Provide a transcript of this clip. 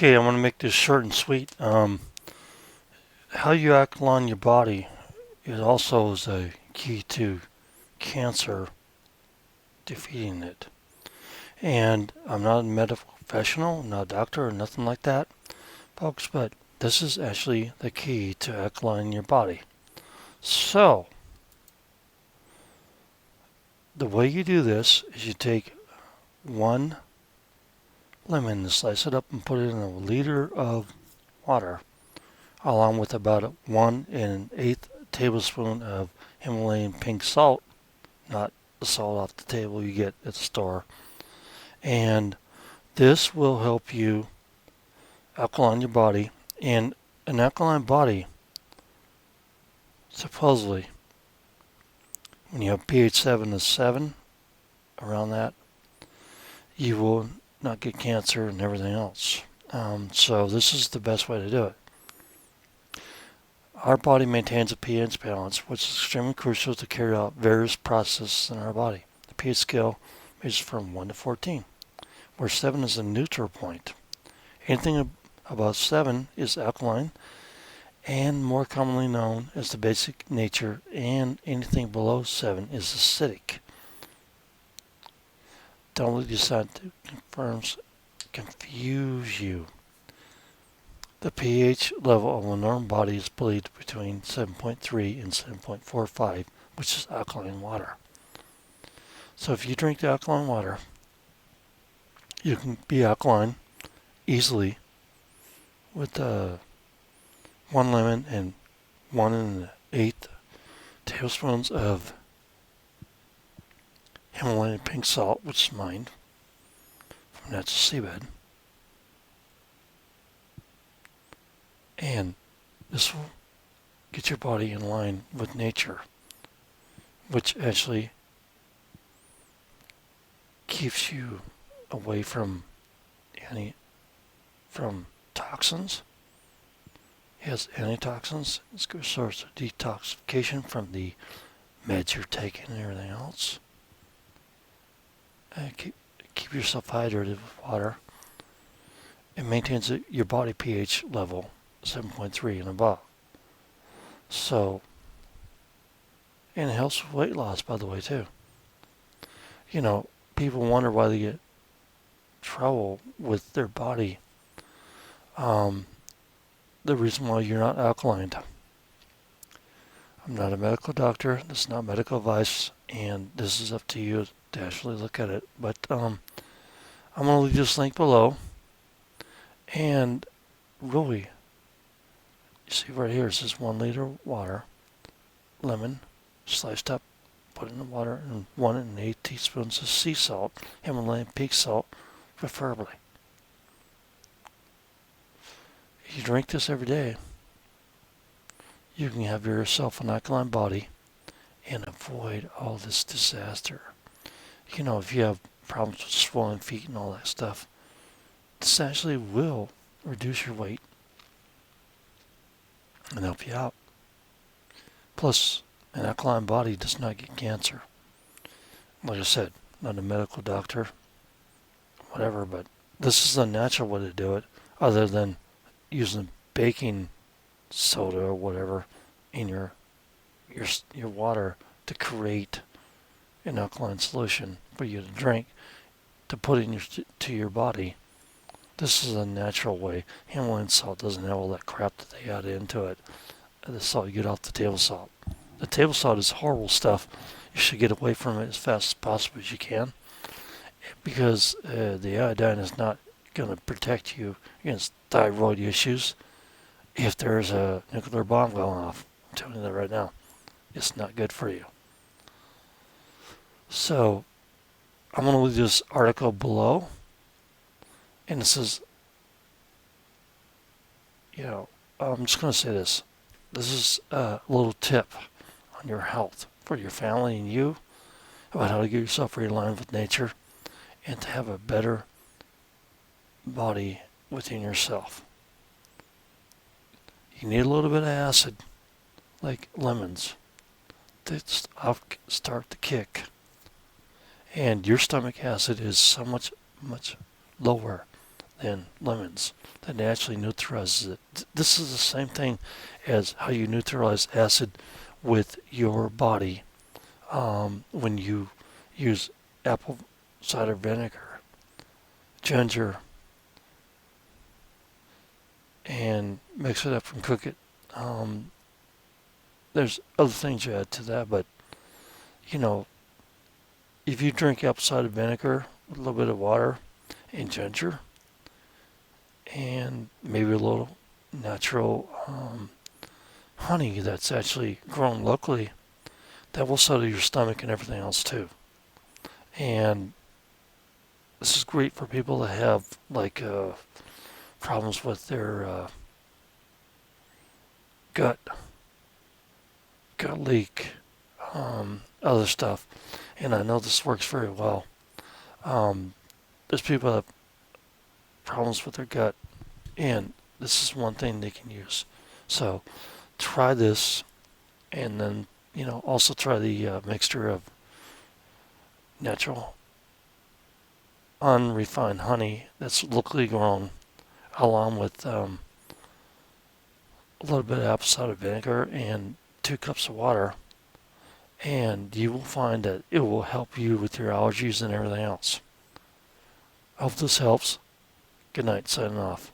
Okay, I'm going to make this short and sweet. How you alkaline your body is also is a key to cancer defeating it. And I'm not a medical professional, I'm not a doctor or nothing like that, folks, but this is actually the key to alkaline your body. So, the way you do this is you take one lemon and slice it up and put it in a liter of water, along with about 1 1/8 tablespoon of Himalayan pink salt, not the salt off the table you get at the store. And this will help you alkaline your body. And an alkaline body, supposedly, when you have pH 7 to 7, around that, you will not get cancer and everything else. So this is the best way to do it. Our body maintains a pH balance, which is extremely crucial to carry out various processes in our body. The pH scale measures from 1 to 14, where 7 is a neutral point. Anything above 7 is alkaline and more commonly known as the basic nature, and anything below 7 is acidic. Don't let your scientific confirms confuse you. The pH level of a normal body is believed between 7.3 and 7.45, which is alkaline water. So if you drink the alkaline water, you can be alkaline easily with 1 lemon and 1 1/8 tablespoons of Himalayan pink salt, which is mine, from natural seabed. And this will get your body in line with nature, which actually keeps you away from toxins. It has antitoxins. It's a good source of detoxification from the meds you're taking and everything else. And keep yourself hydrated with water. It maintains your body pH level 7.3 and above. So, and it helps with weight loss, by the way, too. You know, people wonder why they get trouble with their body. The reason why you're not alkaline. I'm not a medical doctor. This is not medical advice, and this is up to you to actually look at it. But I'm going to leave this link below. And really, you see right here, it says 1 liter of water, lemon, sliced up, put in the water, and 1 1/8 teaspoons of sea salt, Himalayan pink salt, preferably. You drink this every day, you can have yourself an alkaline body and avoid all this disaster. You know, if you have problems with swollen feet and all that stuff, this actually will reduce your weight and help you out. Plus, an alkaline body does not get cancer. Like I said, not a medical doctor, whatever, but this is the natural way to do it, other than using baking soda or whatever in your water to create an alkaline solution for you to drink to put in your body. This is a natural way. Himalayan salt doesn't have all that crap that they add into it. The salt you get off the table salt. The table salt is horrible stuff. You should get away from it as fast as possible as you can, because the iodine is not going to protect you against thyroid issues if there's a nuclear bomb going off. I'm telling you that right now. It's not good for you. So, I'm going to leave this article below. And it says, I'm just going to say this. This is a little tip on your health for your family and you about how to get yourself realigned with nature and to have a better body within yourself. You need a little bit of acid, like lemons, to start the kick. And your stomach acid is so much lower than lemons. That naturally neutralizes it. This is the same thing as how you neutralize acid with your body when you use apple cider vinegar, ginger, and mix it up and cook it. There's other things you add to that, but you know, if you drink apple cider vinegar with a little bit of water and ginger, and maybe a little natural honey that's actually grown locally, that will settle your stomach and everything else too. And this is great for people that have like problems with their gut leak, other stuff. And I know this works very well. There's people that have problems with their gut, and this is one thing they can use. So try this, and then also try the mixture of natural unrefined honey that's locally grown, along with a little bit of apple cider vinegar and 2 cups of water, and you will find that it will help you with your allergies and everything else. I hope this helps. Good night, signing off.